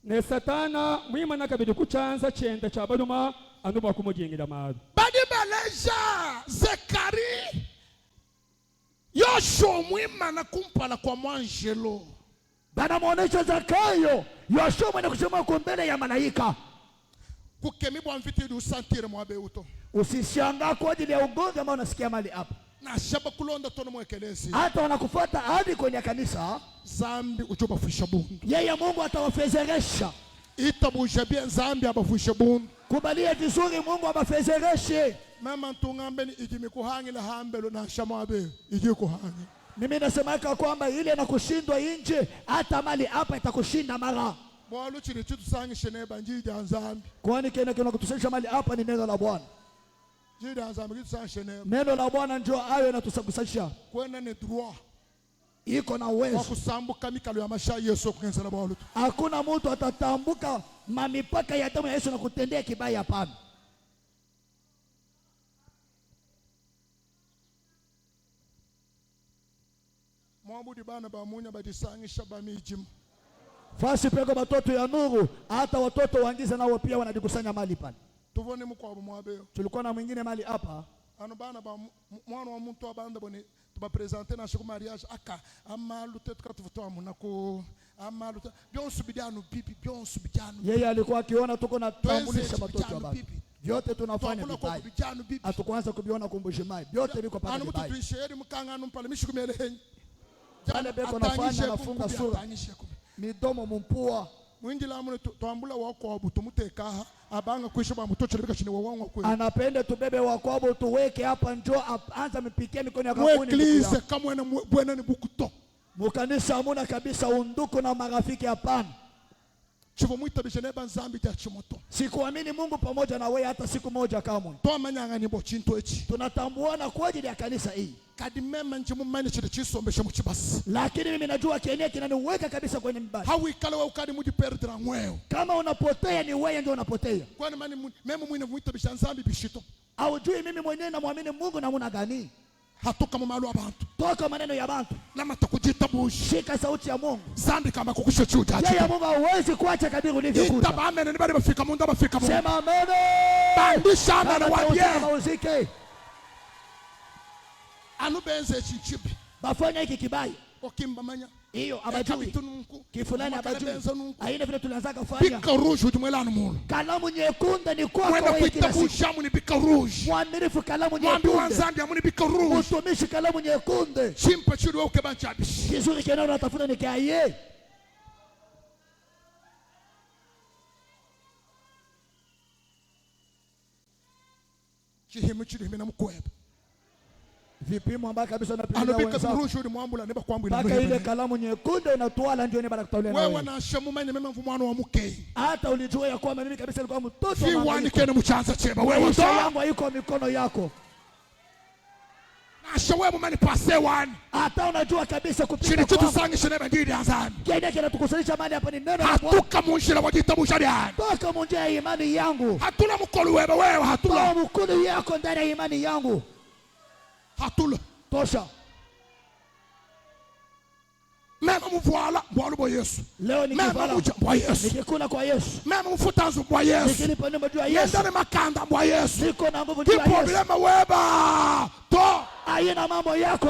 Ne Satana mwimana kabiri kuchanza chenda cha baduma anuba kumujingira maadu. Badi baleja Zekari Yoshua mwimana kumpala kwa mwanjelo. Bana muonesha Zakayo Yoshua mwenye kusema kumbele ya malaika. Kukemibwa mvitidi usantire mwabe uto. Usishanga kwa ajili ya ugonjwa ambao unasikia mali hapa. Na shaba kulonda tono mwekelezi. Hata wanakufuata hadi kwenye kanisa. Zambi uchoba fusha bundu. Yeye Mungu atawafezeresha. Itabusha bien zambi abafusha bundu. Kubalia vizuri Mungu abafezereshe. Mama ntungambeni ikimikuhangila hambelo na shamabe ikikuhangi. Mimi nasemaka kwamba ile na kushindwa nje hata mali hapa itakushinda mara. Mwalu chini chitu sangi sheneba njija nzambi. Kwani kile kinakutusaidia mali hapa ni neno la Bwana. Njija nzambi kitu sangi sheneba. Neno la Bwana ndio ayo inatusaidia. Kwena ni droit. Iko na uwezo. Wakusambuka mikalo ya masha Yesu kwenza la Bwana. Hakuna mtu atatambuka mamipaka ya damu ya Yesu na kutendea kibaya hapana. Mwabudi bana ba munya badisangi shabami jimu. Fasi peko watoto ya nuru hata watoto waangiza nao pia wanajikusanya mali pale. Tuvone mkwabu mwabeo. Tulikuwa na mwingine mali hapa. Ano bana ba mwana wa muntu abanda bone tuba presenter na shiku mariage aka amalu tetuka tuvutoa munako amalu byonsu bijanu bibi byonsu bijanu. Yeye alikuwa akiona tuko na tambulisha watoto hapa. Vyote tunafanya vibaya. Hatukuanza kubiona kumbushimai. Vyote viko pale. Ano mtu tuisheri mkanga anumpale mishikumele henyi. Jale beko nafanya nafunga sura. Midomo mumpua. Mwingi la mune tuambula wako wabutu muteka abanga kuisha ba mutocho lebeka chini wawangu kwe. Anapenda tubebe wakwabo tuweke hapa njo anza mipikia mikono ya kakuni. Mweklise kama bwena ni bukuto. Mukanisa hamuna kabisa unduku na marafiki hapana. Chivo mwita bisheneba nzambi ja chimoto. Sikuamini Mungu pamoja na wewe hata siku moja kamwe. Toa manyanga ni bochinto echi. Tunatambuana kwa ajili ya kanisa hii. Kadimema njimu mani chile chisombesha mchibasi. Lakini mimi najua kienea kinaniweka kabisa kwenye mbali. Hawi kale wa ukadi muji perdra mweo. Kama unapotea ni wewe ndio unapotea. Kwani mani memu mwine mwita bishanzambi bishito. Haujui mimi mwenyewe namwamini Mungu na muna gani? Hatoka mumalu abantu. Toka maneno ya bantu. Lama takujita bushi. Shika sauti ya Mungu. Zambi kama kukusha chuja. Yeye Mungu hawezi kuacha kadiri ulivyokuja. Itaba amene ni bali bafika mundu bafika mundu. Sema amen. Bandisha amene wabye. Mauzike. Anu benze chinchibi. Bafanya hiki kibai. Okimba manya. Hiyo abajui. Kifulani abajui. Aina vile tunaanza kufanya. Bika rouge utumwelana mulu. Kalamu nyekundu ni kwako wewe kila siku. Mwenda kuitabu ni bika rouge. Mwaminifu kalamu nyekundu. Mwambi wanzambi amuni bika rouge. Mtumishi kalamu nyekundu. Chimpa chudi wewe ukebanchabishi. Kizuri kenao unatafuta ni kaye. Chihimu chudi mina mkweba. Vipimo ambavyo kabisa unapimia wenzako. Anabika mrushu ni mwambula neba kwambula. Paka ile kalamu nyekundu inatuala ndio neba kutolea wewe. Wewe na shamu manye mema mfumano wa mke. Hata ulijua ya kwamba mimi kabisa nilikuwa mtoto wa mama. Fiwani kene mchanza cheba wewe. Wewe yangu haiko mikono yako. Na shawe mani pase wani. Hata unajua kabisa kupita. Chini chutu sangi sheneba ndidi anzani. Kile kinatukusalisha mali hapa ni neno la Bwana. Hatuka munjira wajitabu shariani. Toka munjira ya imani yangu. Hatula mkolu wewe hatula. Toa mkolu yako ndani ya imani yangu. Hatula. Tosha. Mema mvuala mbwalu bwa Yesu. Leo nikivala. Mema muja bwa Yesu. Nikikuna kwa Yesu. Mema mfutanzu bwa Yesu. Nikilipa nima jua Yesu. Yendane makanda bwa Yesu. Niko na nguvu jua Yesu. Problema weba. To. Aina mambo yako.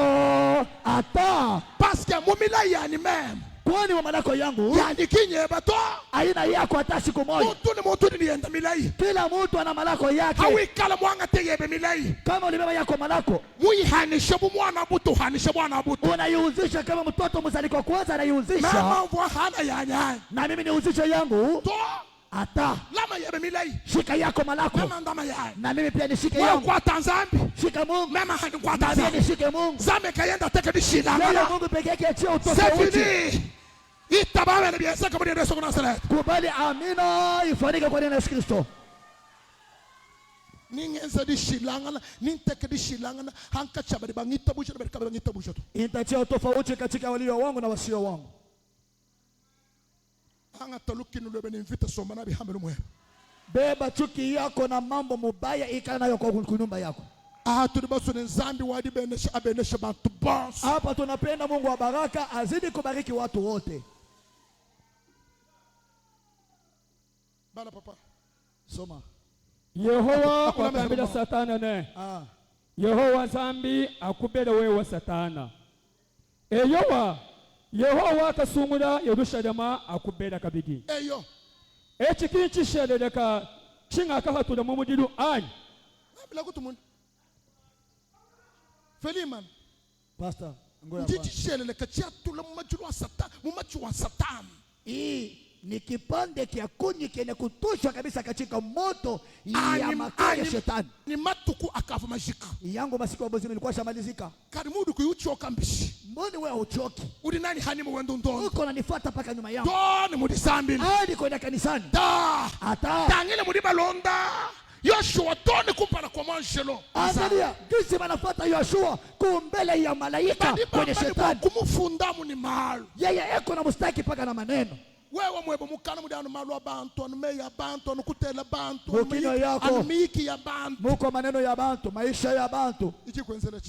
Ata. Paske mumila yani mema. kwani wa malako yangu yandikinye bato aina yako hata siku moja. mutu ni nienda milai. Kila mtu ana malako yake. Hawikala mwanga tegebe milai. Kama ulibeba yako malako, muihanisha mwana butu, hanisha mwana butu. Unaiuzisha kama mtoto mzaliko kwanza anaiuzisha. Mama mvua hana yanya. Na mimi niuzisha yangu. To ata lama yebe milai. Shika yako malako. Mama ndama yanya. Na mimi pia nishike yangu. Kwa Tanzambi. Shika Mungu. Mama hani kwa Tanzambi. Na pia nishike Mungu. Zame kayenda teke bishila. Leo Mungu peke yake achia utoke uchi. Sefini. Itabawe na biasa kama ni Yesu kuna sala. Kubali amina ifanyike kwa jina la Yesu Kristo. Ningenza dishilangana, ninteke dishilangana, hanka chabari bangita busha na kabla bangita busha tu. Itatia utofauti katika walio wangu na wasio wangu. Hanga taluki nulebe ni mvita soma na bihambe mwe. Beba chuki yako na mambo mubaya ikana nayo kwa kunyumba yako. Tulibaso ni nzambi wadi benesha abenesha bantu boss. Hapa tunapenda Mungu wa baraka azidi kubariki watu wote. Bala papa. Soma. Yehowa wakambira Satana ne. Yehowa zambi akubera wewe Satana. Yehowa akasungura Yerusalema akubera kabigi. Eyo. Echikinchi sheleleka chinga akahatula mu mudiru ani. Bila kutumun. Feliman. Pastor, ngoja. Nditi sheleleka chatula mu machu wa Satan. Ni kipande kia kuni kene kutushwa kabisa katika moto ya makali ya shetani. Ni matuku akavu majika. Yangu masiku ambazo nilikuwa shamalizika. Karimudu kuyuchoka mbishi. Mboni wewe uchoki. Udi nani hani mwendo ndondo. Uko unanifuata paka nyuma yangu. Doni mudisambi. Hadi kwenda kanisani. Ata. Tangile mudibalonda. Yoshua toni kumpana kwa manjelo. Angalia, gisi manafuata Yoshua kumbele ya malaika kwenye shetani. Kumufundamu ni mahali. Yeye eko na mustaki paka na maneno. Wewe mwebo mukana mudano malu abantu, anumeya abantu, anukutela abantu, mukino yako, anumiki ya bantu. Muko maneno ya bantu, maisha ya bantu.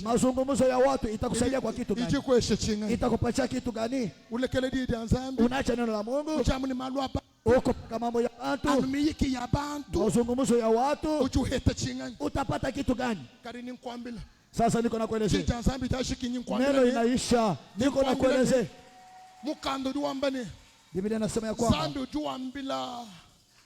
Mazungumzo ya watu itakusaidia kwa kitu gani? Itakupatia kitu gani? Ulekele didi anzambi. Unaacha neno la Mungu. Ujamu ni malu abantu. Uko paka mambo ya bantu. Anumiki ya bantu. Mazungumzo ya watu. Ujuheta chingani. Utapata kitu gani? Karini nkwambila. Sasa niko nakuelezea. Chija anzambi tashiki nkwambila. Neno inaisha. Niko nakuelezea. Mukando duambani. Biblia inasema ya kwamba Sandu juambila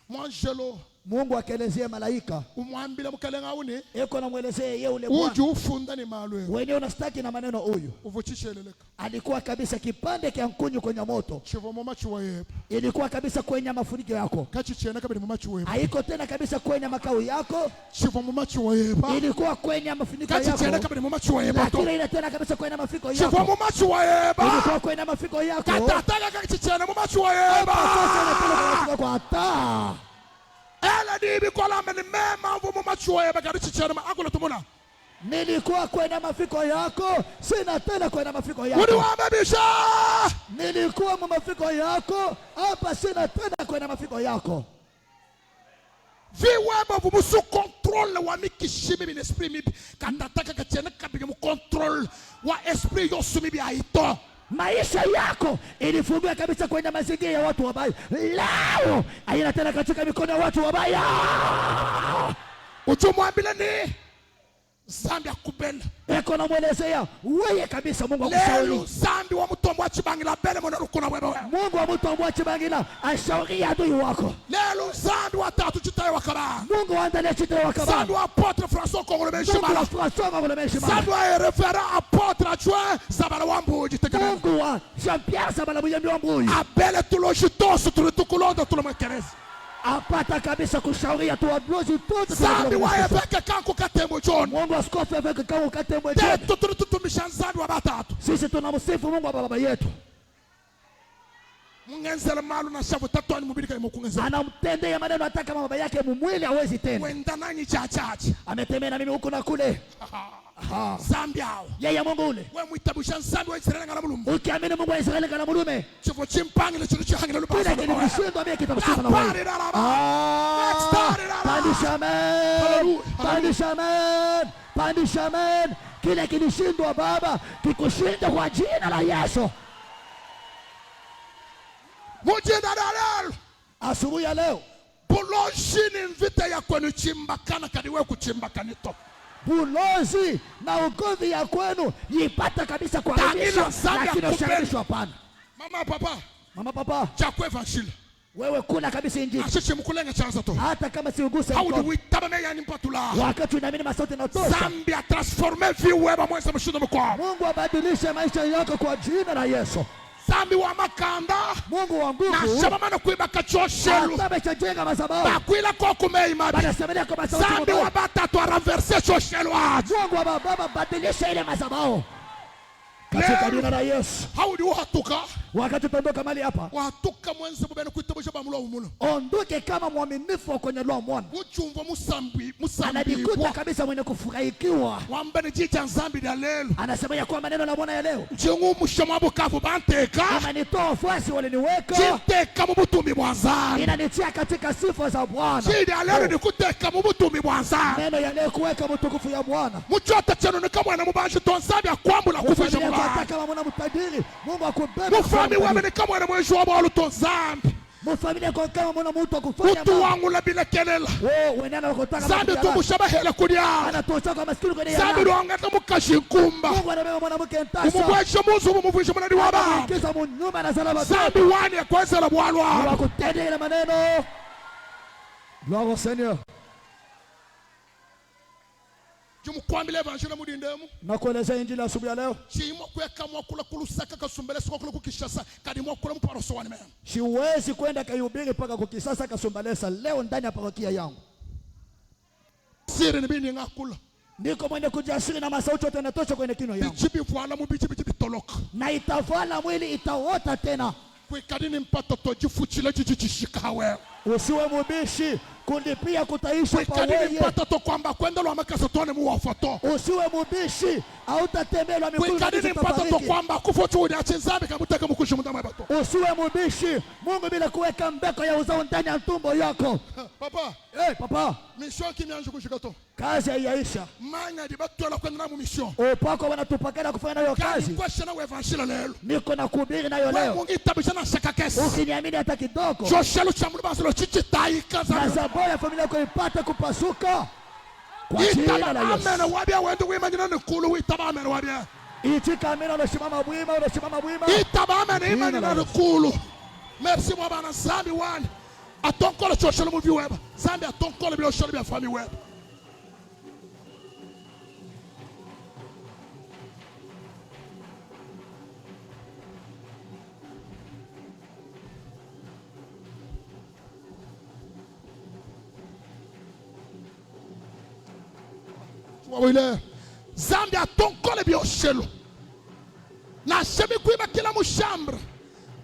mwanjelo Mungu akaelezea malaika. Umwambila mkalenga uni. Eko na mwelezea yeye ule Bwana. Uju ufunda ni malwe. Wewe unastaki na maneno huyu. Uvuchisheleleka. Alikuwa kabisa kipande kia mkunyu kwenye moto. Chivo mama chuwayepa. Ilikuwa kabisa kwenye mafuniko yako. Kachi chena kabili mama chuwayepa. Haiko tena kabisa kwenye makao yako. Chivo mama chuwayepa. Ilikuwa kwenye mafuniko yako. Kachi chena kabili mama chuwayepa. Lakini ile tena kabisa kwenye mafuniko yako. Chivo mama chuwayepa. Ilikuwa kwenye mafuniko yako. Katataka kachi chena mama chuwayepa. Sasa unapeleka kwa hata. Ela dibi kwa lame ni mema mvu mama chuwayepa karichi chena ma akula tumuna. Nilikuwa kwenye mafiko yako, sina tena kwenye mafiko yako. Uliwabebisha. Nilikuwa mafiko yako, hapa sina tena kwenye mafiko yako. Viweba vumusu control wa mikishimi bin esprit mibi. Katataka kachena kabige mu control wa esprit yosu mibi haito. Maisha yako ilifungiwa kabisa kwenye mazingira ya watu wabaya. Leo haina tena katika mikono ya watu wabaya. Ujumwambile ni zambi akubela. Eko na mwelezea wewe kabisa Mungu akushauri. Lelo zambi wa mtu wa chibangila bele mwana rukuna wewe. Mungu wa mtu wa chibangila ashauri adui wako. Lelo zambi wa tatu chitaye wakaba. Mungu wa ndani chitaye wakaba. Zambi wa apotre François Kongoleme Shimala. Mungu wa François Kongoleme Shimala. Zambi wa referent apotre Achwe Sabala Wambu jitekana. Mungu wa Jean-Pierre Sabala Wambu. Abele tulojitoso tulitukulondo tulomwekereza. Apata kabisa kushauria tu wablozi tote. Zambi wa efeke kanku katembo John. Mungu askofu efeke kanku katembo John. Tetu tututumisha zambi wa batatu. Sisi tunamsifu Mungu wa baba yetu. Mungenzele malu na shavu tatu ani mubili kaya mukungenzele. Anamtendea maneno hata kama baba yake mumwili hawezi tena. Wenda nanyi chachachi. Ametemea na mimi huku na kule. Zambi hao. Yeye Mungu ule. We mwitabusha zambi wa Israeli ngala mulume. Ukiamini Mungu wa Israeli ngala mulume. Chifo chimpangi le chunu chihangile lupa. Kile kilikushindwa mimi kitakushinda na wewe. Pandisha man. Kile kilishindwa baba kikushinda kwa jina la Yesu. Mujina dalal. Asubuhi ya leo. Buloshi ni mvita ya kwenu chimbakana kadiwe kuchimbakanito. Bulozi na ugomvi ya kwenu yipata kabisa kwa kabisa. Lakini usharishwa pana. Mama papa, chakwe evangile wewe kula kabisa injili. ashishi mkulenga chanza to Hata kama si ugusa how do mkono. we tabame yani mpatula Wakati unaamini masauti na tosha. Zambi a transforme vie weba mwenza mshudo mkwa Mungu abadilishe maisha yako kwa jina la Yesu. Zambi wa makanda Mungu wa nguvu. na shabamana kuiba kachoshelu Amejenga madhabahu. bakwila kwa kumeima Banasemelea kwa masauti. Zambi wa batatu a renverser choshelu aji Mungu wa baba badilisha ile madhabahu. Katika jina la Yesu. how do you hatuka Wakati utaondoka mali hapa, watuka mwenza bubene kuitebosha bamulo umulo ondoke kama mwaminifu kwenye roho mwana. uchumva musambi Anajikuta kabisa mwenye kufurahikiwa. wambene jicha nzambi na lelo Anasema ya kwamba neno la Bwana ya leo jingu mushomo bukavu banteka inanitoa wafuasi waliniweka, chiteka mu butumi bwa nzambi inanitia katika sifa za Bwana. chidi ya lelo ni kuteka mu butumi bwa nzambi Neno ya leo kuweka mtukufu ya Bwana. muchota chano ni kama na mubanji to nzambi akwambula kufisha Ufanye mubana hata kama mwana mtajiri, Mungu akubebe. mufami wame ni kama na mwejo wa bwalu to nzambi Mufamilia kwa kama mwana mtu akufanya utu wangu la bila kelela wewe wenana wakotaka nzambi tumusha hela kulia anatosha kwa maskini kwa nzambi ruangata mukashinkumba Mungu anabeba mwanamke ntasa. umubweshe muzu umuvushe munadi wa baba Kisa munyuma na salama nzambi wani akwezela bwalu wa kutendea ile maneno. Gloire au Seigneur. jumukwambile evanjile mudindemu Na kuelezea injili asubuhi ya leo. chimo kweka mwakula kulusaka kasumbele siko kula kukishasa kadi mwakula mparoso wani mema Siwezi kwenda kaihubiri mpaka kukisasa Kasumbalesa leo ndani ya parokia yangu. siri ni bini ngakula Niko mwenye kujasiri na masauti yote yanatosha kwenye kinywa yangu. bichibi vuala mu bichibi bitoloka Na itavala mwili itaota tena. kwikadini mpato tojifuchile chichichishika wewe Usiwe mubishi, kulipia kutaisha pa kwikadini wewe. mpato to kwamba kwenda lwa makasa tone muwafoto Usiwe mubishi, hautatembelwa miguu kwikadini mpato to kwamba kufotu udi achinzambi kamutaka mukushi mudama bato Usiwe mubishi, Mungu bila kuweka mbeko ya uzao ndani ya tumbo yako. papa Papa, mission kimyanju kushika to kazi haiyaisha. manya di batola kwenda na mu mission Upako wanatupakana kufanya nayo kadi kazi. kweshana we evanjile lelo Niko na kuhubiri nayo wewe leo. mungi itabishana shaka kesi Ukiniamini hata kidogo, joshelu chamulu basilo chichitayi na kaza zaburi ya familia yako ipate kupasuka kwa jina la itaba Yesu. amena wabia wendo wimanyina nikulu itaba amena wabia Itika amina, unasimama bwima, unasimama bwima. itaba amena imanyina nikulu merci mwa bana zambi wani atonkole choshelu mu viweba zambi atonkole bilo shelu bya fami weba wawile zambi atonkole bio shelu na shebi kuiba kila mushambre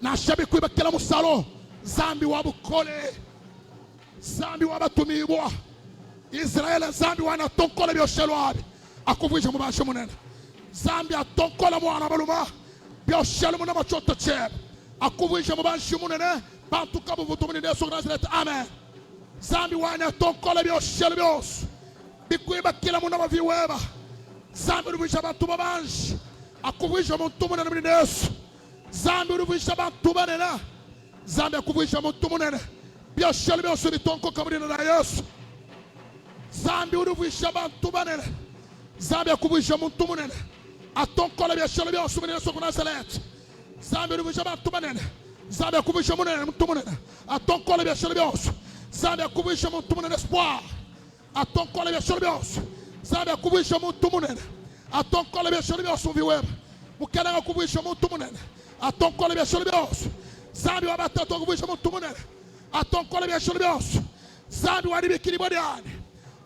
na shebi kuiba kila musalo zambi wabukole zambi wabatumibwa Israeli zambi wana tonkole bio shelu abi akuvuje mubashe munene zambi atonkole mwana baluma bio shelu munene machoto chebe akuvuje mubashe munene bantu kabu vutumuni Yesu Nazareth amen zambi wana tonkole bio shelu bios bikuiba kila munama viweba zambi uruvisha bantu babanje akuvisha muntu munene muri Yesu zambi uruvisha bantu banene zambi akuvisha muntu munene byashali byose bitonkoka muri na Yesu zambi uruvisha bantu banene zambi akuvisha muntu munene atonkola byashali byose muri Yesu Nazareth zambi uruvisha bantu banene zambi akuvisha munene muntu munene atonkola byashali byose zambi akuvisha muntu munene espoir atonkola byashali byose zambi akuvisha muntu munene atonkola byashali byose viweba mukana akuvisha muntu munene atonkola byashali byose zambi wabatatu akuvisha muntu munene atonkola byashali byose zambi walibikiri bodiani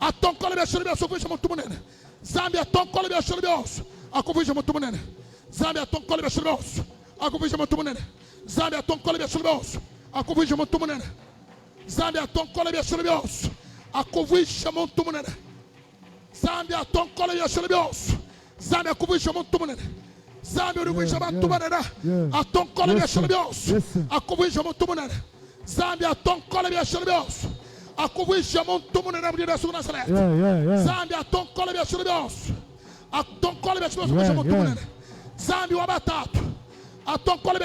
atonkola byashali byose akuvisha muntu munene zambi atonkola byashali byose akuvisha muntu munene zambi atonkola byashali byose akuvisha muntu munene zambi atonkola byashali byose akuvisha muntu munene zambi atonkola byashali byose akuvisha muntu munene zambi atonkola byashali byose zambi akuvisha muntu munene zambi uruvisha bantu banene atonkola byashali byose akuvisha muntu munene zambi atonkola byashali byose akuvisha muntu munene muri Yesu Nazareth zambi atonkola byashali byose atonkola byashali byose akuvisha muntu munene zambi wabatatu atonkola